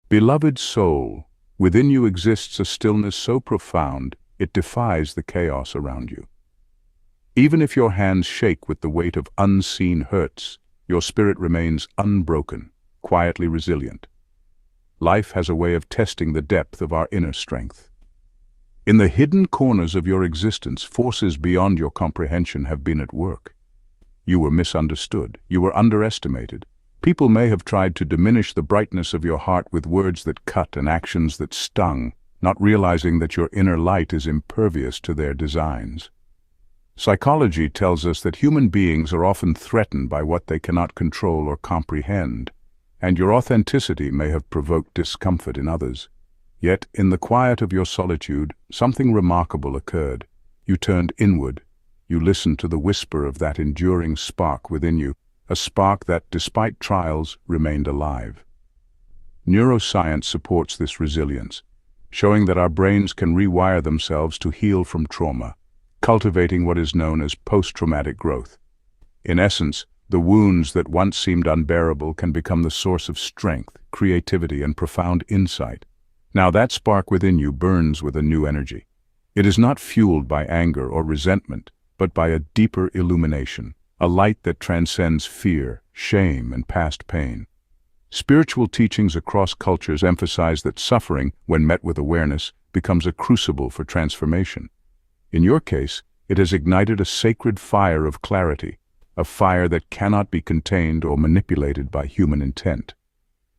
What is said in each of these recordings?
Beloved soul, within you exists a stillness so profound it defies the chaos around you. Even if your hands shake with the weight of unseen hurts, your spirit remains unbroken, quietly resilient. Life has a way of testing the depth of our inner strength. In the hidden corners of your existence, forces beyond your comprehension have been at work. You were misunderstood. You were underestimated. People may have tried to diminish the brightness of your heart with words that cut and actions that stung, not realizing that your inner light is impervious to their designs. Psychology tells us that human beings are often threatened by what they cannot control or comprehend, and your authenticity may have provoked discomfort in others. Yet, in the quiet of your solitude, something remarkable occurred. You turned inward. You listened to the whisper of that enduring spark within you, a spark that, despite trials, remained alive. Neuroscience supports this resilience, showing that our brains can rewire themselves to heal from trauma, cultivating what is known as post-traumatic growth. In essence, the wounds that once seemed unbearable can become the source of strength, creativity, and profound insight. Now that spark within you burns with a new energy. It is not fueled by anger or resentment, but by a deeper illumination, a light that transcends fear, shame, and past pain. Spiritual teachings across cultures emphasize that suffering, when met with awareness, becomes a crucible for transformation. In your case, it has ignited a sacred fire of clarity, a fire that cannot be contained or manipulated by human intent.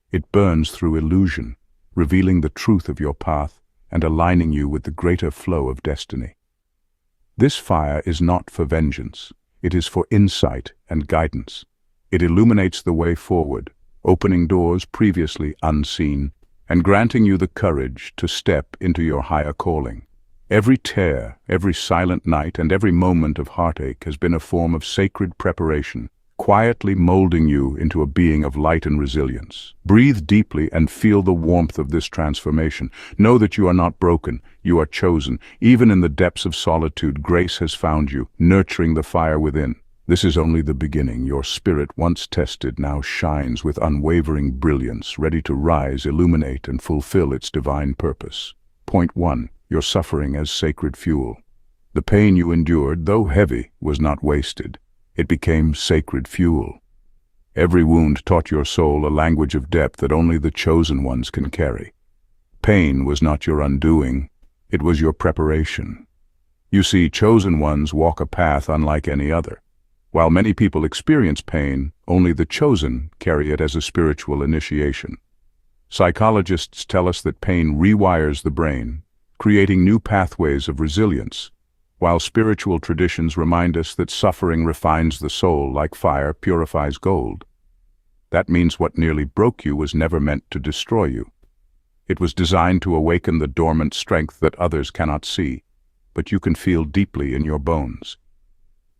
It burns through illusion, revealing the truth of your path and aligning you with the greater flow of destiny. This fire is not for vengeance. It is for insight and guidance. It illuminates the way forward, opening doors previously unseen, and granting you the courage to step into your higher calling. Every tear, every silent night, and every moment of heartache has been a form of sacred preparation, quietly molding you into a being of light and resilience. Breathe deeply and feel the warmth of this transformation. Know that you are not broken, you are chosen. Even in the depths of solitude, grace has found you, nurturing the fire within. This is only the beginning. Your spirit, once tested, now shines with unwavering brilliance, ready to rise, illuminate, and fulfill its divine purpose. Point 1. Your suffering as sacred fuel. The pain you endured, though heavy, was not wasted. It became sacred fuel. Every wound taught your soul a language of depth that only the chosen ones can carry. Pain was not your undoing, it was your preparation. You see, chosen ones walk a path unlike any other. While many people experience pain, only the chosen carry it as a spiritual initiation. Psychologists tell us that pain rewires the brain, creating new pathways of resilience, while spiritual traditions remind us that suffering refines the soul like fire purifies gold. That means what nearly broke you was never meant to destroy you. It was designed to awaken the dormant strength that others cannot see, but you can feel deeply in your bones.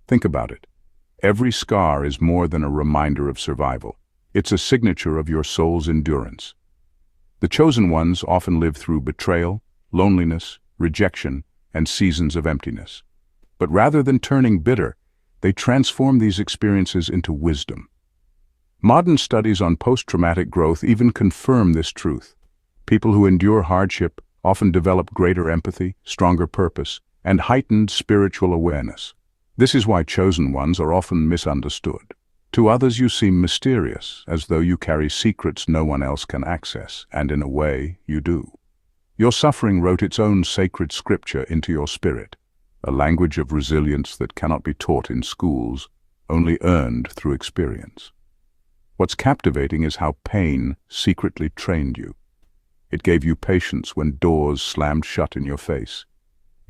Think about it. Every scar is more than a reminder of survival. It's a signature of your soul's endurance. The chosen ones often live through betrayal, loneliness, rejection, and seasons of emptiness. But rather than turning bitter, they transform these experiences into wisdom. Modern studies on post-traumatic growth even confirm this truth. People who endure hardship often develop greater empathy, stronger purpose, and heightened spiritual awareness. This is why chosen ones are often misunderstood. To others you seem mysterious, as though you carry secrets no one else can access, and in a way, you do. Your suffering wrote its own sacred scripture into your spirit, a language of resilience that cannot be taught in schools, only earned through experience. What's captivating is how pain secretly trained you. It gave you patience when doors slammed shut in your face.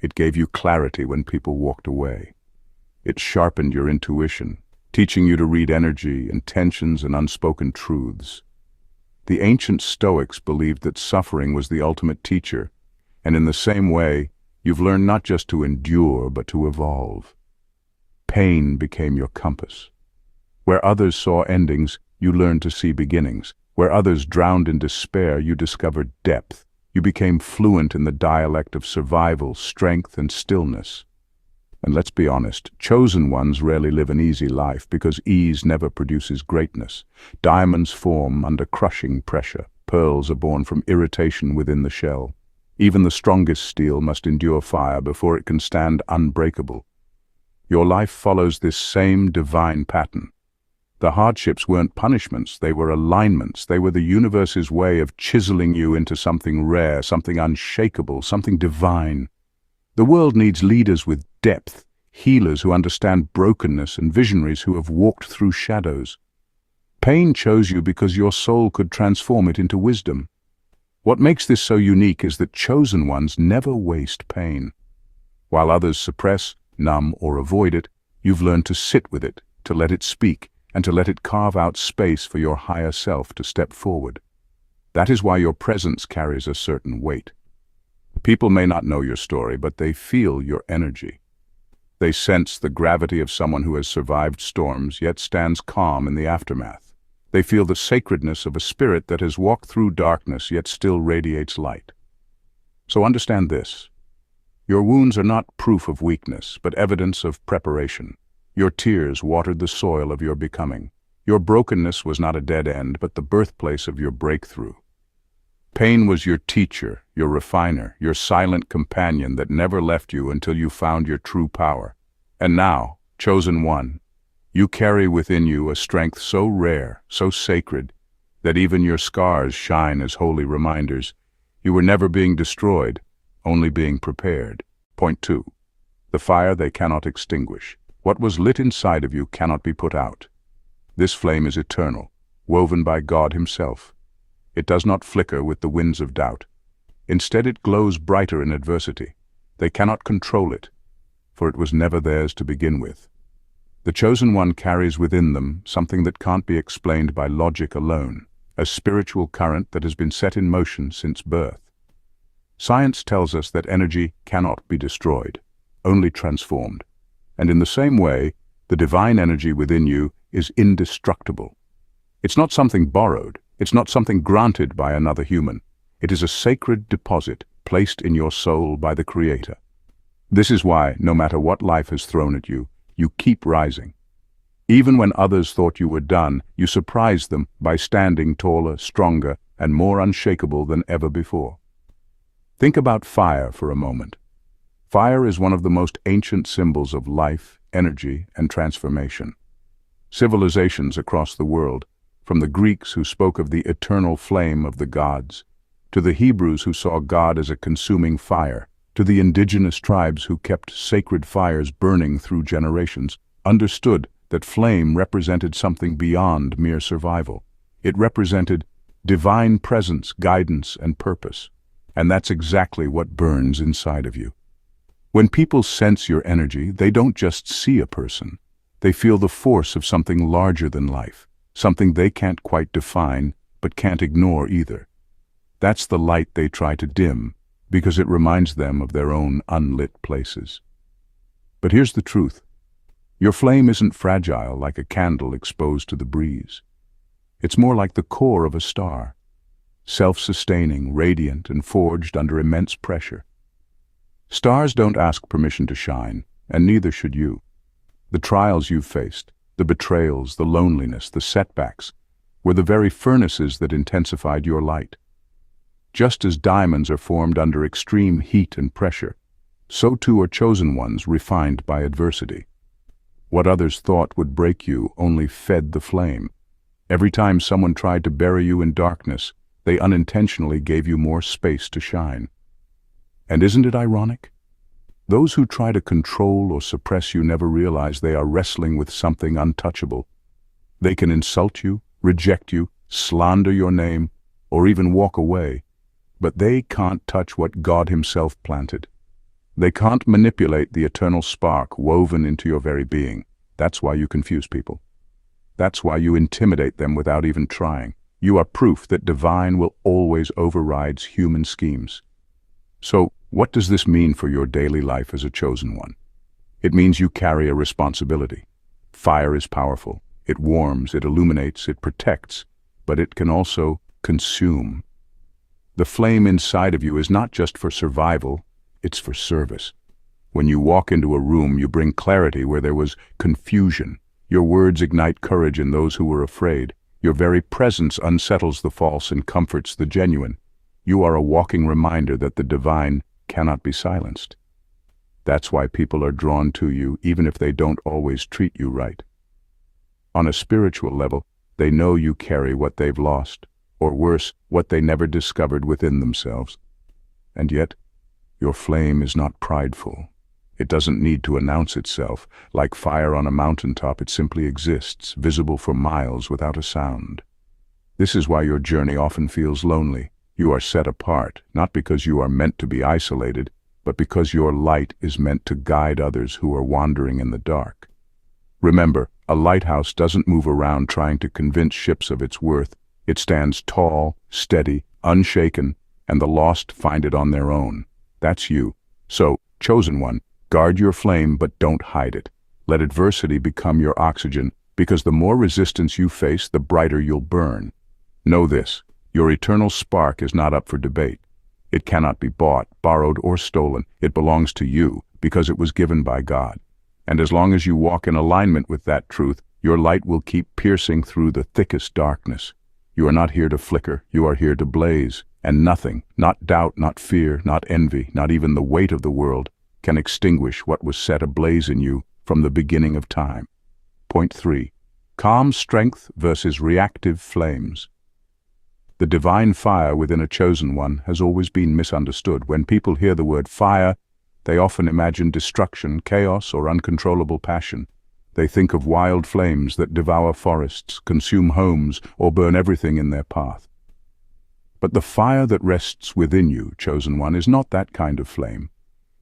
It gave you clarity when people walked away. It sharpened your intuition, teaching you to read energy, intentions, and unspoken truths. The ancient Stoics believed that suffering was the ultimate teacher, and in the same way, you've learned not just to endure, but to evolve. Pain became your compass. Where others saw endings, you learned to see beginnings. Where others drowned in despair, you discovered depth. You became fluent in the dialect of survival, strength, and stillness. And let's be honest, chosen ones rarely live an easy life because ease never produces greatness. Diamonds form under crushing pressure. pearls are born from irritation within the shell. Even the strongest steel must endure fire before it can stand unbreakable. Your life follows this same divine pattern. The hardships weren't punishments, they were alignments. They were the universe's way of chiseling you into something rare, something unshakable, something divine. The world needs leaders with depth, healers who understand brokenness, and visionaries who have walked through shadows. Pain chose you because your soul could transform it into wisdom. What makes this so unique is that chosen ones never waste pain. While others suppress, numb, or avoid it, you've learned to sit with it, to let it speak, and to let it carve out space for your higher self to step forward. That is why your presence carries a certain weight. People may not know your story, but they feel your energy. They sense the gravity of someone who has survived storms, yet stands calm in the aftermath. They feel the sacredness of a spirit that has walked through darkness, yet still radiates light. So understand this. Your wounds are not proof of weakness, but evidence of preparation. Your tears watered the soil of your becoming. Your brokenness was not a dead end, but the birthplace of your breakthrough. Pain was your teacher, your refiner, your silent companion that never left you until you found your true power. And now, chosen one, you carry within you a strength so rare, so sacred, that even your scars shine as holy reminders. You were never being destroyed, only being prepared. Point 2. The fire they cannot extinguish. What was lit inside of you cannot be put out. This flame is eternal, woven by God Himself. It does not flicker with the winds of doubt. Instead, it glows brighter in adversity. They cannot control it, for it was never theirs to begin with. The chosen one carries within them something that can't be explained by logic alone, a spiritual current that has been set in motion since birth. Science tells us that energy cannot be destroyed, only transformed. And in the same way, the divine energy within you is indestructible. It's not something borrowed. It's not something granted by another human. It is a sacred deposit placed in your soul by the Creator. This is why, no matter what life has thrown at you, you keep rising. Even when others thought you were done, you surprised them by standing taller, stronger, and more unshakable than ever before. Think about fire for a moment. Fire is one of the most ancient symbols of life, energy, and transformation. Civilizations across the world, from the Greeks who spoke of the eternal flame of the gods, to the Hebrews who saw God as a consuming fire, to the indigenous tribes who kept sacred fires burning through generations, understood that flame represented something beyond mere survival. It represented divine presence, guidance, and purpose. And that's exactly what burns inside of you. When people sense your energy, they don't just see a person. They feel the force of something larger than life, something they can't quite define, but can't ignore either. That's the light they try to dim, because it reminds them of their own unlit places. But here's the truth. Your flame isn't fragile like a candle exposed to the breeze. It's more like the core of a star, self-sustaining, radiant, and forged under immense pressure. Stars don't ask permission to shine, and neither should you. The trials you've faced, the betrayals, the loneliness, the setbacks, were the very furnaces that intensified your light. Just as diamonds are formed under extreme heat and pressure, so too are chosen ones refined by adversity. What others thought would break you only fed the flame. Every time someone tried to bury you in darkness, they unintentionally gave you more space to shine. And isn't it ironic? Those who try to control or suppress you never realize they are wrestling with something untouchable. They can insult you, reject you, slander your name, or even walk away, but they can't touch what God Himself planted. They can't manipulate the eternal spark woven into your very being. That's why you confuse people. That's why you intimidate them without even trying. You are proof that divine will always override human schemes. So, what does this mean for your daily life as a chosen one? It means you carry a responsibility. Fire is powerful. It warms, it illuminates, it protects, but it can also consume. The flame inside of you is not just for survival, it's for service. When you walk into a room, you bring clarity where there was confusion. Your words ignite courage in those who were afraid. Your very presence unsettles the false and comforts the genuine. You are a walking reminder that the divine cannot be silenced. That's why people are drawn to you, even if they don't always treat you right. On a spiritual level, they know you carry what they've lost, or worse, what they never discovered within themselves. And yet, your flame is not prideful. It doesn't need to announce itself. Like fire on a mountaintop, it simply exists, visible for miles without a sound. This is why your journey often feels lonely. You are set apart, not because you are meant to be isolated, but because your light is meant to guide others who are wandering in the dark. Remember, a lighthouse doesn't move around trying to convince ships of its worth. It stands tall, steady, unshaken, and the lost find it on their own. That's you. So, chosen one, guard your flame but don't hide it. Let adversity become your oxygen, because the more resistance you face, the brighter you'll burn. Know this, your eternal spark is not up for debate. It cannot be bought, borrowed, or stolen. It belongs to you, because it was given by God. And as long as you walk in alignment with that truth, your light will keep piercing through the thickest darkness. You are not here to flicker, you are here to blaze. And nothing, not doubt, not fear, not envy, not even the weight of the world, can extinguish what was set ablaze in you from the beginning of time. Point 3. Calm strength versus reactive flames. The divine fire within a chosen one has always been misunderstood. When people hear the word fire, they often imagine destruction, chaos, or uncontrollable passion. They think of wild flames that devour forests, consume homes, or burn everything in their path. But the fire that rests within you, chosen one, is not that kind of flame.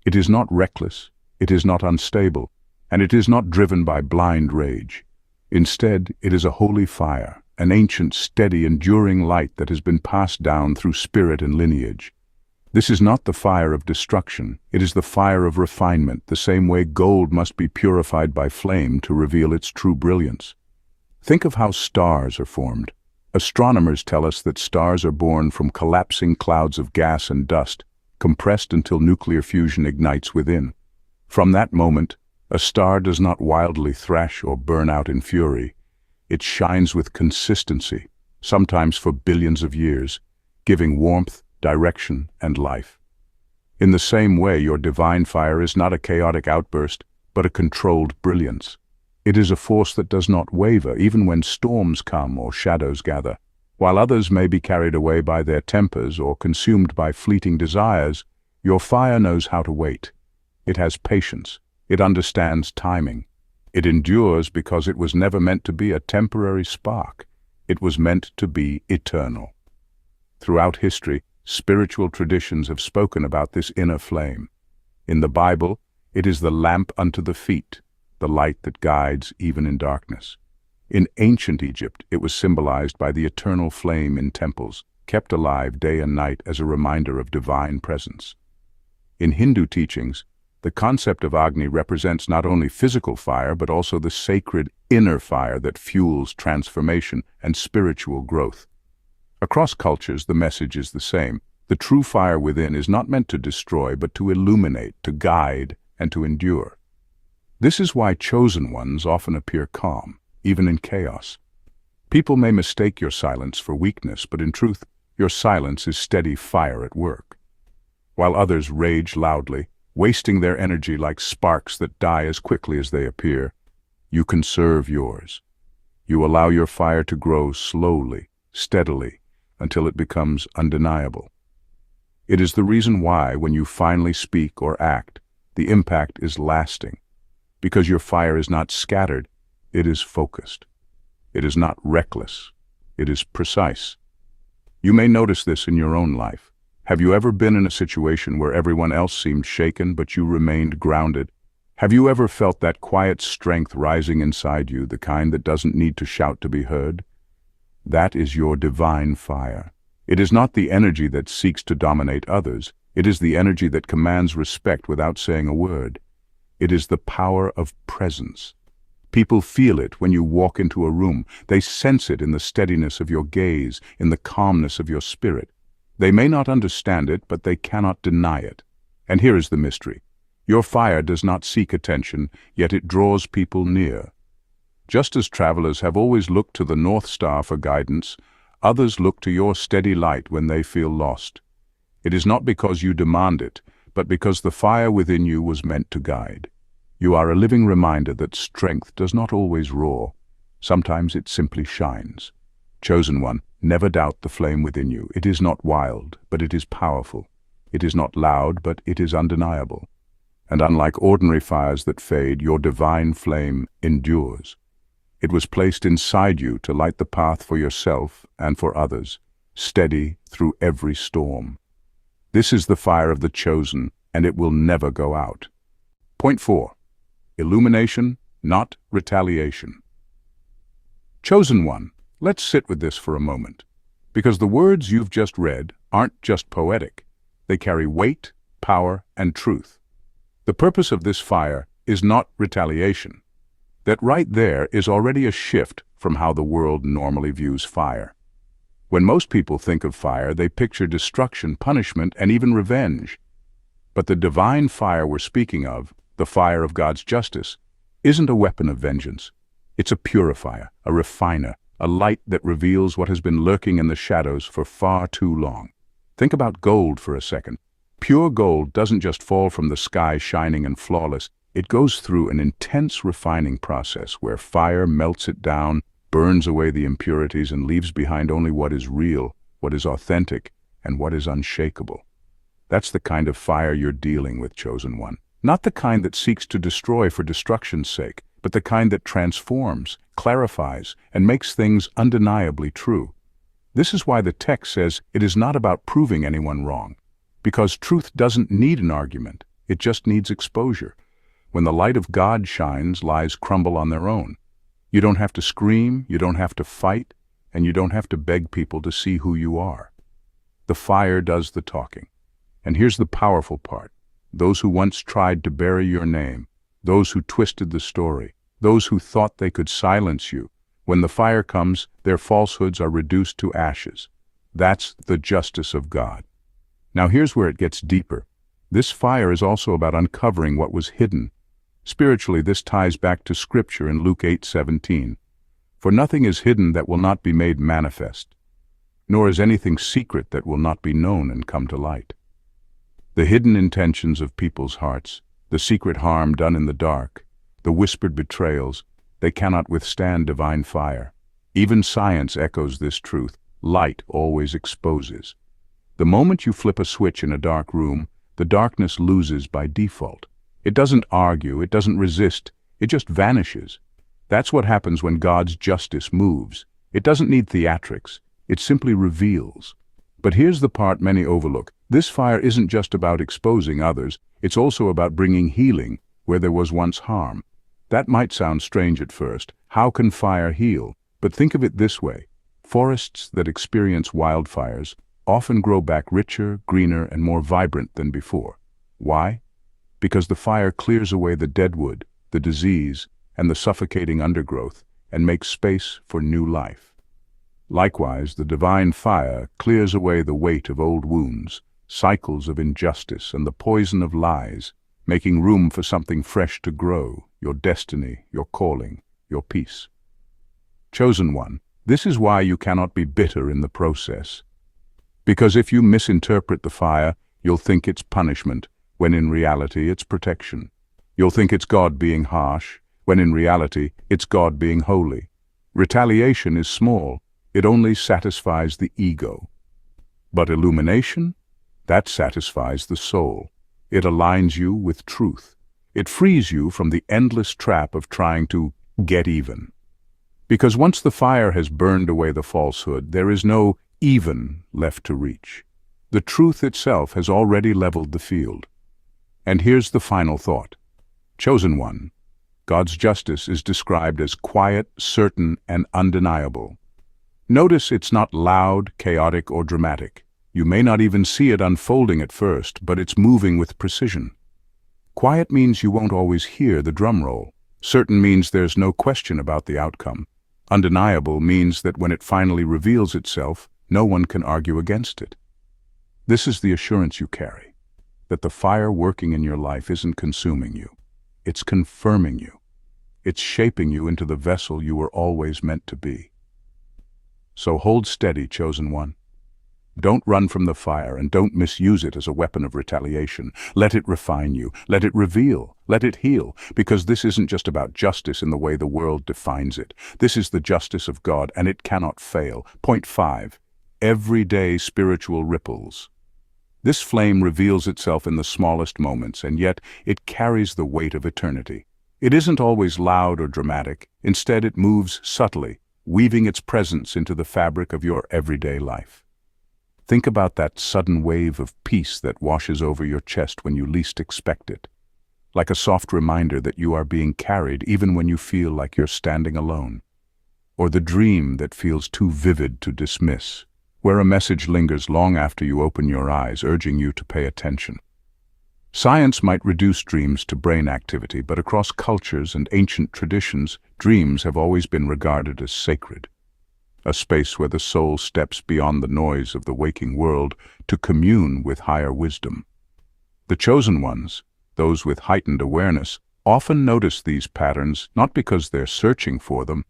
It is not reckless, it is not unstable, and it is not driven by blind rage. Instead, it is a holy fire, an ancient, steady, enduring light that has been passed down through spirit and lineage. This is not the fire of destruction, it is the fire of refinement, the same way gold must be purified by flame to reveal its true brilliance. Think of how stars are formed. Astronomers tell us that stars are born from collapsing clouds of gas and dust, compressed until nuclear fusion ignites within. From that moment, a star does not wildly thrash or burn out in fury. It shines with consistency, sometimes for billions of years, giving warmth, direction, and life. In the same way, your divine fire is not a chaotic outburst, but a controlled brilliance. It is a force that does not waver, even when storms come or shadows gather. While others may be carried away by their tempers or consumed by fleeting desires, your fire knows how to wait. It has patience. It understands timing. It endures because it was never meant to be a temporary spark. It was meant to be eternal. Throughout history, spiritual traditions have spoken about this inner flame. In the Bible, it is the lamp unto the feet, the light that guides even in darkness. In ancient Egypt, it was symbolized by the eternal flame in temples, kept alive day and night as a reminder of divine presence. In Hindu teachings, the concept of Agni represents not only physical fire, but also the sacred inner fire that fuels transformation and spiritual growth. Across cultures, the message is the same. The true fire within is not meant to destroy, but to illuminate, to guide, and to endure. This is why chosen ones often appear calm, even in chaos. People may mistake your silence for weakness, but in truth, your silence is steady fire at work. While others rage loudly, wasting their energy like sparks that die as quickly as they appear, you conserve yours. You allow your fire to grow slowly, steadily, until it becomes undeniable. It is the reason why, when you finally speak or act, the impact is lasting. Because your fire is not scattered, it is focused. It is not reckless, it is precise. You may notice this in your own life. Have you ever been in a situation where everyone else seemed shaken, but you remained grounded? Have you ever felt that quiet strength rising inside you, the kind that doesn't need to shout to be heard? That is your divine fire. It is not the energy that seeks to dominate others. It is the energy that commands respect without saying a word. It is the power of presence. People feel it when you walk into a room. They sense it in the steadiness of your gaze, in the calmness of your spirit. They may not understand it, but they cannot deny it. And here is the mystery. Your fire does not seek attention, yet it draws people near. Just as travelers have always looked to the North Star for guidance, others look to your steady light when they feel lost. It is not because you demand it, but because the fire within you was meant to guide. You are a living reminder that strength does not always roar. Sometimes it simply shines. Chosen one, never doubt the flame within you. It is not wild, but it is powerful. It is not loud, but it is undeniable. And unlike ordinary fires that fade, your divine flame endures. It was placed inside you to light the path for yourself and for others, steady through every storm. This is the fire of the chosen, and it will never go out. Point 4. Illumination, not retaliation. Chosen one, let's sit with this for a moment, because the words you've just read aren't just poetic. They carry weight, power, and truth. The purpose of this fire is not retaliation. That right there is already a shift from how the world normally views fire. When most people think of fire, they picture destruction, punishment, and even revenge. But the divine fire we're speaking of, the fire of God's justice, isn't a weapon of vengeance. It's a purifier, a refiner, a light that reveals what has been lurking in the shadows for far too long. Think about gold for a second. Pure gold doesn't just fall from the sky shining and flawless. It goes through an intense refining process where fire melts it down, burns away the impurities, and leaves behind only what is real, what is authentic, and what is unshakable. That's the kind of fire you're dealing with, chosen one. Not the kind that seeks to destroy for destruction's sake, but the kind that transforms, clarifies, and makes things undeniably true. This is why the text says it is not about proving anyone wrong, because truth doesn't need an argument, it just needs exposure. When the light of God shines, lies crumble on their own. You don't have to scream, you don't have to fight, and you don't have to beg people to see who you are. The fire does the talking. And here's the powerful part. Those who once tried to bury your name, those who twisted the story, those who thought they could silence you, when the fire comes, their falsehoods are reduced to ashes. That's the justice of God. Now here's where it gets deeper. This fire is also about uncovering what was hidden. Spiritually, this ties back to Scripture in Luke 8:17. For nothing is hidden that will not be made manifest, nor is anything secret that will not be known and come to light. The hidden intentions of people's hearts, the secret harm done in the dark, the whispered betrayals, they cannot withstand divine fire. Even science echoes this truth. Light always exposes. The moment you flip a switch in a dark room, the darkness loses by default. It doesn't argue, it doesn't resist, it just vanishes. That's what happens when God's justice moves. It doesn't need theatrics, it simply reveals. But here's the part many overlook. This fire isn't just about exposing others, it's also about bringing healing where there was once harm. That might sound strange at first. How can fire heal? But think of it this way. Forests that experience wildfires often grow back richer, greener, and more vibrant than before. Why? Because the fire clears away the deadwood, the disease, and the suffocating undergrowth, and makes space for new life. Likewise, the divine fire clears away the weight of old wounds, cycles of injustice, and the poison of lies, making room for something fresh to grow, your destiny, your calling, your peace. Chosen one, this is why you cannot be bitter in the process. Because if you misinterpret the fire, you'll think it's punishment, when in reality it's protection. You'll think it's God being harsh, when in reality it's God being holy. Retaliation is small, it only satisfies the ego. But illumination? That satisfies the soul. It aligns you with truth. It frees you from the endless trap of trying to get even. Because once the fire has burned away the falsehood, there is no even left to reach. The truth itself has already leveled the field. And here's the final thought. Chosen one, God's justice is described as quiet, certain, and undeniable. Notice it's not loud, chaotic, or dramatic. You may not even see it unfolding at first, but it's moving with precision. Quiet means you won't always hear the drum roll. Certain means there's no question about the outcome. Undeniable means that when it finally reveals itself, no one can argue against it. This is the assurance you carry, that the fire working in your life isn't consuming you. It's confirming you. It's shaping you into the vessel you were always meant to be. So hold steady, chosen one. Don't run from the fire, and don't misuse it as a weapon of retaliation. Let it refine you, let it reveal, let it heal, because this isn't just about justice in the way the world defines it. This is the justice of God, and it cannot fail. Point 5. Everyday spiritual ripples. This flame reveals itself in the smallest moments, and yet it carries the weight of eternity. It isn't always loud or dramatic. Instead, it moves subtly, weaving its presence into the fabric of your everyday life. Think about that sudden wave of peace that washes over your chest when you least expect it, like a soft reminder that you are being carried even when you feel like you're standing alone. Or the dream that feels too vivid to dismiss, where a message lingers long after you open your eyes, urging you to pay attention. Science might reduce dreams to brain activity, but across cultures and ancient traditions, dreams have always been regarded as sacred. A space where the soul steps beyond the noise of the waking world to commune with higher wisdom. The chosen ones, those with heightened awareness, often notice these patterns not because they're searching for them,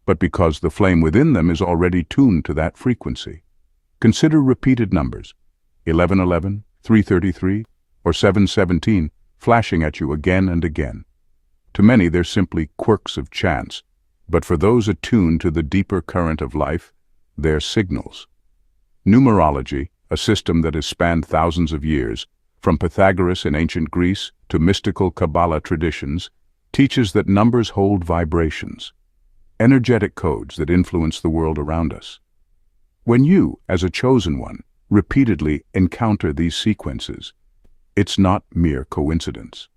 but because the flame within them is already tuned to that frequency. Consider repeated numbers, 1111, 333, or 717, flashing at you again and again. To many, they're simply quirks of chance, but for those attuned to the deeper current of life, they're signals. Numerology, a system that has spanned thousands of years, from Pythagoras in ancient Greece to mystical Kabbalah traditions, teaches that numbers hold vibrations, energetic codes that influence the world around us. When you, as a chosen one, repeatedly encounter these sequences, it's not mere coincidence.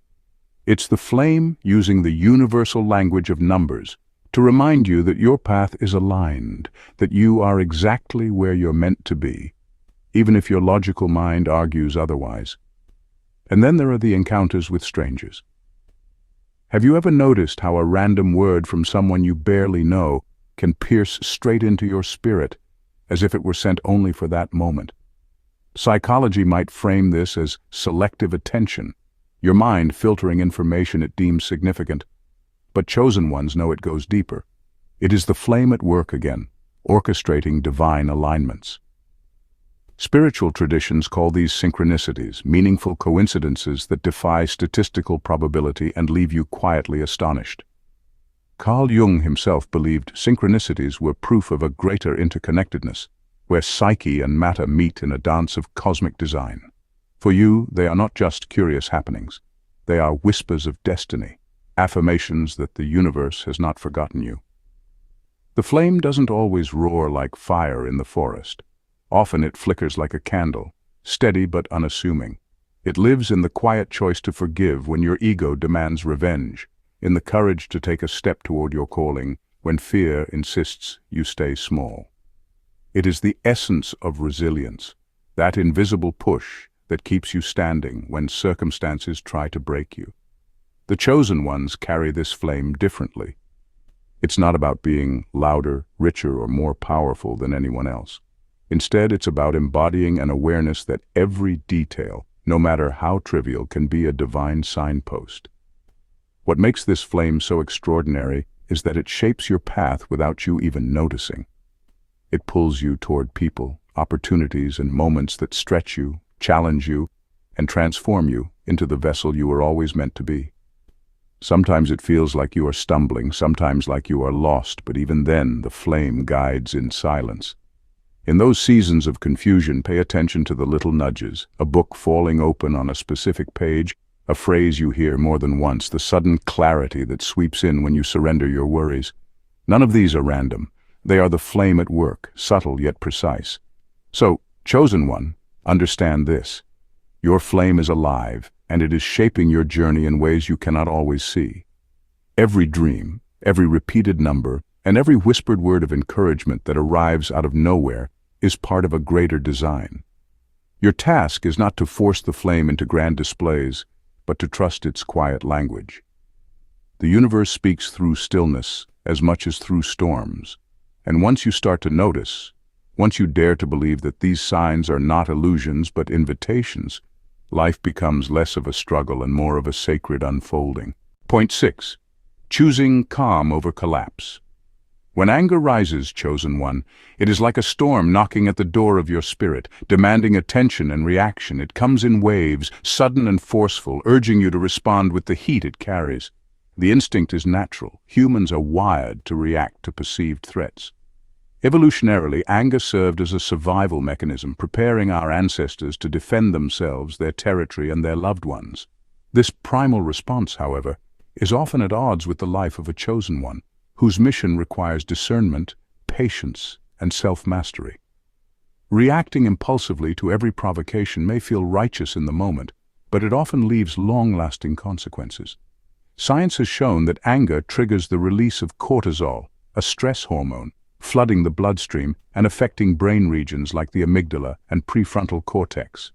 It's the flame using the universal language of numbers to remind you that your path is aligned, that you are exactly where you're meant to be, even if your logical mind argues otherwise. And then there are the encounters with strangers. Have you ever noticed how a random word from someone you barely know can pierce straight into your spirit, as if it were sent only for that moment? Psychology might frame this as selective attention, your mind filtering information it deems significant. But chosen ones know it goes deeper. It is the flame at work again, orchestrating divine alignments. Spiritual traditions call these synchronicities, meaningful coincidences that defy statistical probability and leave you quietly astonished. Carl Jung himself believed synchronicities were proof of a greater interconnectedness, where psyche and matter meet in a dance of cosmic design. For you, they are not just curious happenings. They are whispers of destiny, affirmations that the universe has not forgotten you. The flame doesn't always roar like fire in the forest. Often it flickers like a candle, steady but unassuming. It lives in the quiet choice to forgive when your ego demands revenge, in the courage to take a step toward your calling when fear insists you stay small. It is the essence of resilience, that invisible push that keeps you standing when circumstances try to break you. The chosen ones carry this flame differently. It's not about being louder, richer, or more powerful than anyone else. Instead, it's about embodying an awareness that every detail, no matter how trivial, can be a divine signpost. What makes this flame so extraordinary is that it shapes your path without you even noticing. It pulls you toward people, opportunities, and moments that stretch you, challenge you, and transform you into the vessel you were always meant to be. Sometimes it feels like you are stumbling, sometimes like you are lost, but even then the flame guides in silence. In those seasons of confusion, pay attention to the little nudges, a book falling open on a specific page, a phrase you hear more than once, the sudden clarity that sweeps in when you surrender your worries. None of these are random. They are the flame at work, subtle yet precise. So, chosen one, understand this. Your flame is alive, and it is shaping your journey in ways you cannot always see. Every dream, every repeated number, and every whispered word of encouragement that arrives out of nowhere is part of a greater design. Your task is not to force the flame into grand displays, but to trust its quiet language. The universe speaks through stillness as much as through storms, and once you start to notice, once you dare to believe that these signs are not illusions but invitations, life becomes less of a struggle and more of a sacred unfolding. Point 6. Choosing calm over collapse. When anger rises, chosen one, it is like a storm knocking at the door of your spirit, demanding attention and reaction. It comes in waves, sudden and forceful, urging you to respond with the heat it carries. The instinct is natural. Humans are wired to react to perceived threats. Evolutionarily, anger served as a survival mechanism, preparing our ancestors to defend themselves, their territory, and their loved ones. This primal response, however, is often at odds with the life of a chosen one, whose mission requires discernment, patience, and self-mastery. Reacting impulsively to every provocation may feel righteous in the moment, but it often leaves long-lasting consequences. Science has shown that anger triggers the release of cortisol, a stress hormone, flooding the bloodstream and affecting brain regions like the amygdala and prefrontal cortex.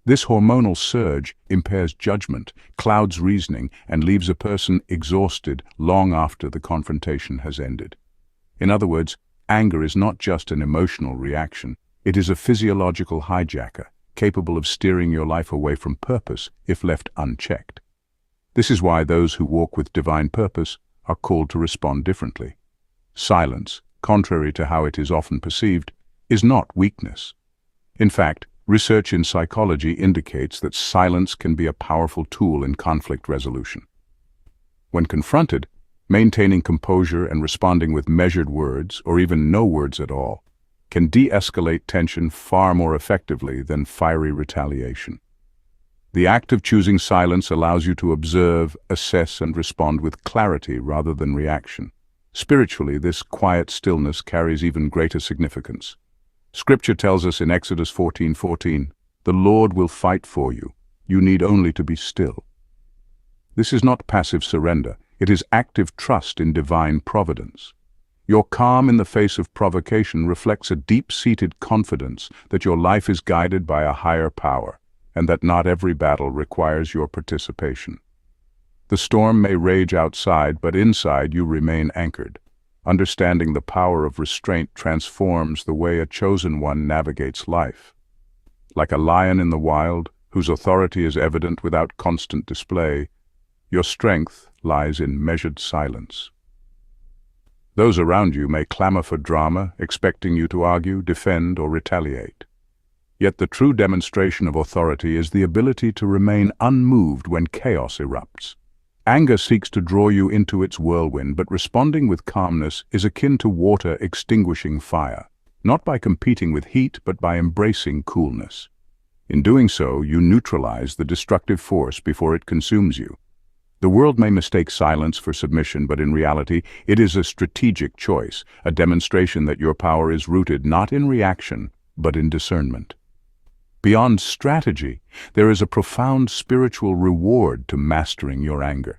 This hormonal surge impairs judgment, clouds reasoning, and leaves a person exhausted long after the confrontation has ended. In other words, anger is not just an emotional reaction, it is a physiological hijacker, capable of steering your life away from purpose if left unchecked. This is why those who walk with divine purpose are called to respond differently. Silence, contrary to how it is often perceived, is not weakness. In fact, research in psychology indicates that silence can be a powerful tool in conflict resolution. When confronted, maintaining composure and responding with measured words, or even no words at all, can de-escalate tension far more effectively than fiery retaliation. The act of choosing silence allows you to observe, assess, and respond with clarity rather than reaction. Spiritually, this quiet stillness carries even greater significance. Scripture tells us in Exodus 14:14, "The Lord will fight for you. You need only to be still." This is not passive surrender. It is active trust in divine providence. Your calm in the face of provocation reflects a deep-seated confidence that your life is guided by a higher power, and that not every battle requires your participation. The storm may rage outside, but inside you remain anchored. Understanding the power of restraint transforms the way a chosen one navigates life. Like a lion in the wild, whose authority is evident without constant display, your strength lies in measured silence. Those around you may clamor for drama, expecting you to argue, defend, or retaliate. Yet the true demonstration of authority is the ability to remain unmoved when chaos erupts. Anger seeks to draw you into its whirlwind, but responding with calmness is akin to water extinguishing fire, not by competing with heat, but by embracing coolness. In doing so, you neutralize the destructive force before it consumes you. The world may mistake silence for submission, but in reality, it is a strategic choice, a demonstration that your power is rooted not in reaction, but in discernment. Beyond strategy, there is a profound spiritual reward to mastering your anger.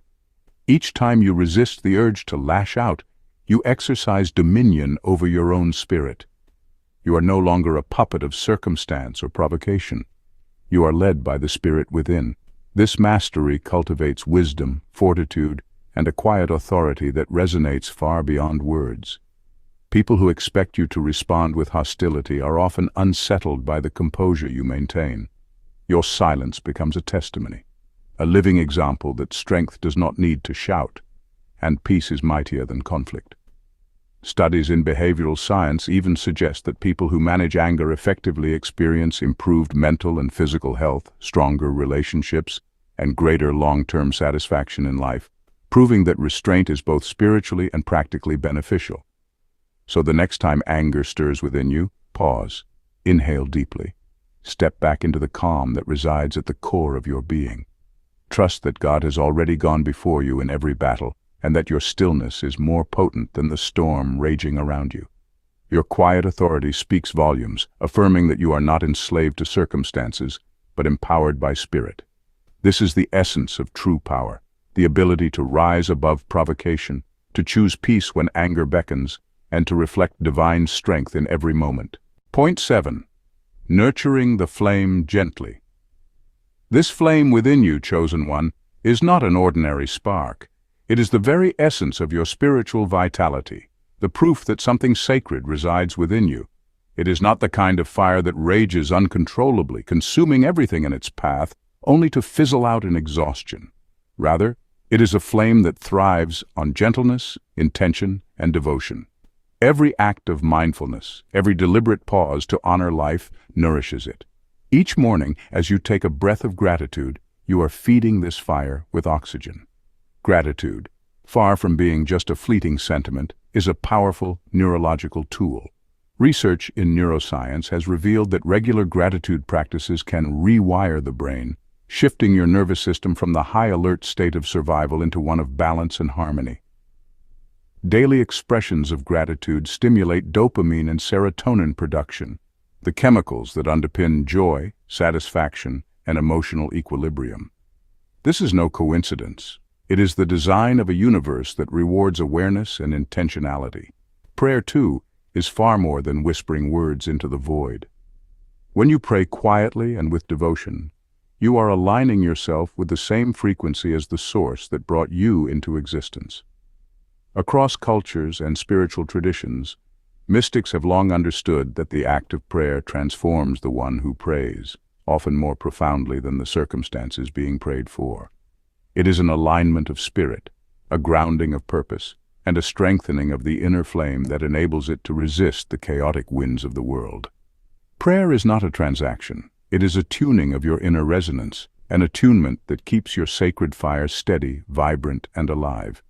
Each time you resist the urge to lash out, you exercise dominion over your own spirit. You are no longer a puppet of circumstance or provocation. You are led by the Spirit within. This mastery cultivates wisdom, fortitude, and a quiet authority that resonates far beyond words. People who expect you to respond with hostility are often unsettled by the composure you maintain. Your silence becomes a testimony, a living example that strength does not need to shout, and peace is mightier than conflict. Studies in behavioral science even suggest that people who manage anger effectively experience improved mental and physical health, stronger relationships, and greater long-term satisfaction in life, proving that restraint is both spiritually and practically beneficial. So the next time anger stirs within you, pause, inhale deeply, step back into the calm that resides at the core of your being. Trust that God has already gone before you in every battle, and that your stillness is more potent than the storm raging around you. Your quiet authority speaks volumes, affirming that you are not enslaved to circumstances, but empowered by Spirit. This is the essence of true power, the ability to rise above provocation, to choose peace when anger beckons, and to reflect divine strength in every moment. Point 7. Nurturing the flame gently. This flame within you, chosen one, is not an ordinary spark. It is the very essence of your spiritual vitality, the proof that something sacred resides within you. It is not the kind of fire that rages uncontrollably, consuming everything in its path, only to fizzle out in exhaustion. Rather, It is a flame that thrives on gentleness, intention, and devotion. Every act of mindfulness, every deliberate pause to honor life nourishes it. Each morning, as you take a breath of gratitude, you are feeding this fire with oxygen. Gratitude, far from being just a fleeting sentiment, is a powerful neurological tool. Research in neuroscience has revealed that regular gratitude practices can rewire the brain, shifting your nervous system from the high-alert state of survival into one of balance and harmony. Daily expressions of gratitude stimulate dopamine and serotonin production, the chemicals that underpin joy, satisfaction, and emotional equilibrium. This is no coincidence. It is the design of a universe that rewards awareness and intentionality. Prayer, too, is far more than whispering words into the void. When you pray quietly and with devotion, you are aligning yourself with the same frequency as the source that brought you into existence. Across cultures and spiritual traditions, mystics have long understood that the act of prayer transforms the one who prays, often more profoundly than the circumstances being prayed for. It is an alignment of spirit, a grounding of purpose, and a strengthening of the inner flame that enables it to resist the chaotic winds of the world. Prayer is not a transaction. It is a tuning of your inner resonance, an attunement that keeps your sacred fire steady, vibrant, and alive.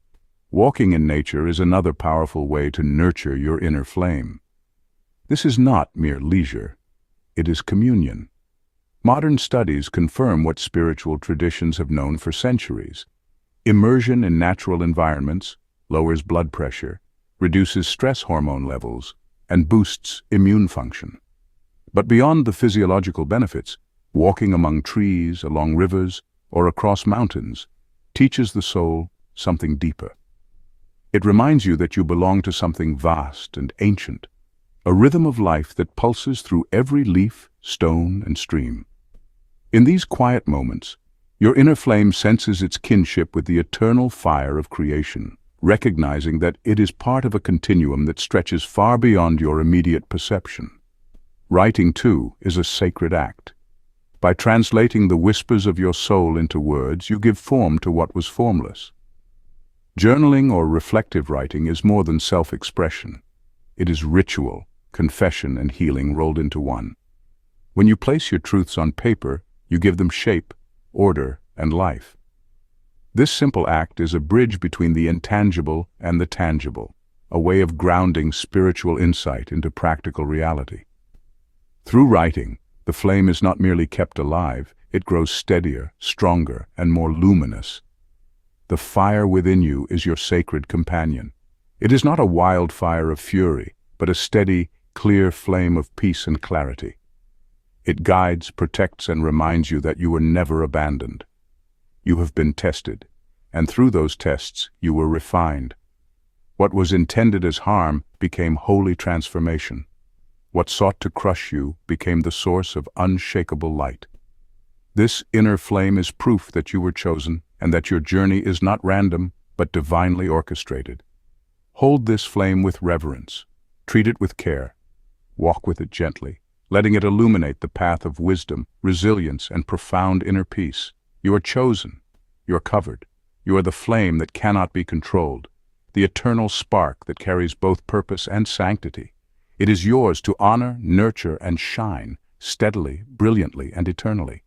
Walking in nature is another powerful way to nurture your inner flame. This is not mere leisure. It is communion. Modern studies confirm what spiritual traditions have known for centuries. Immersion in natural environments lowers blood pressure, reduces stress hormone levels, and boosts immune function. But beyond the physiological benefits, walking among trees, along rivers, or across mountains teaches the soul something deeper. It reminds you that you belong to something vast and ancient, a rhythm of life that pulses through every leaf, stone, and stream. In these quiet moments, your inner flame senses its kinship with the eternal fire of creation, recognizing that it is part of a continuum that stretches far beyond your immediate perception. Writing, too, is a sacred act. By translating the whispers of your soul into words, you give form to what was formless. Journaling or reflective writing is more than self-expression. It is ritual, confession, and healing rolled into one. When you place your truths on paper, you give them shape, order, and life. This simple act is a bridge between the intangible and the tangible, a way of grounding spiritual insight into practical reality. Through writing, the flame is not merely kept alive, it grows steadier, stronger, and more luminous. The fire within you is your sacred companion. It is not a wildfire of fury, but a steady, clear flame of peace and clarity. It guides, protects, and reminds you that you were never abandoned. You have been tested, and through those tests you were refined. What was intended as harm became holy transformation. What sought to crush you became the source of unshakable light. This inner flame is proof that you were chosen, and that your journey is not random, but divinely orchestrated. Hold this flame with reverence. Treat it with care. Walk with it gently, letting it illuminate the path of wisdom, resilience, and profound inner peace. You are chosen. You are covered. You are the flame that cannot be controlled, the eternal spark that carries both purpose and sanctity. It is yours to honor, nurture, and shine, steadily, brilliantly, and eternally.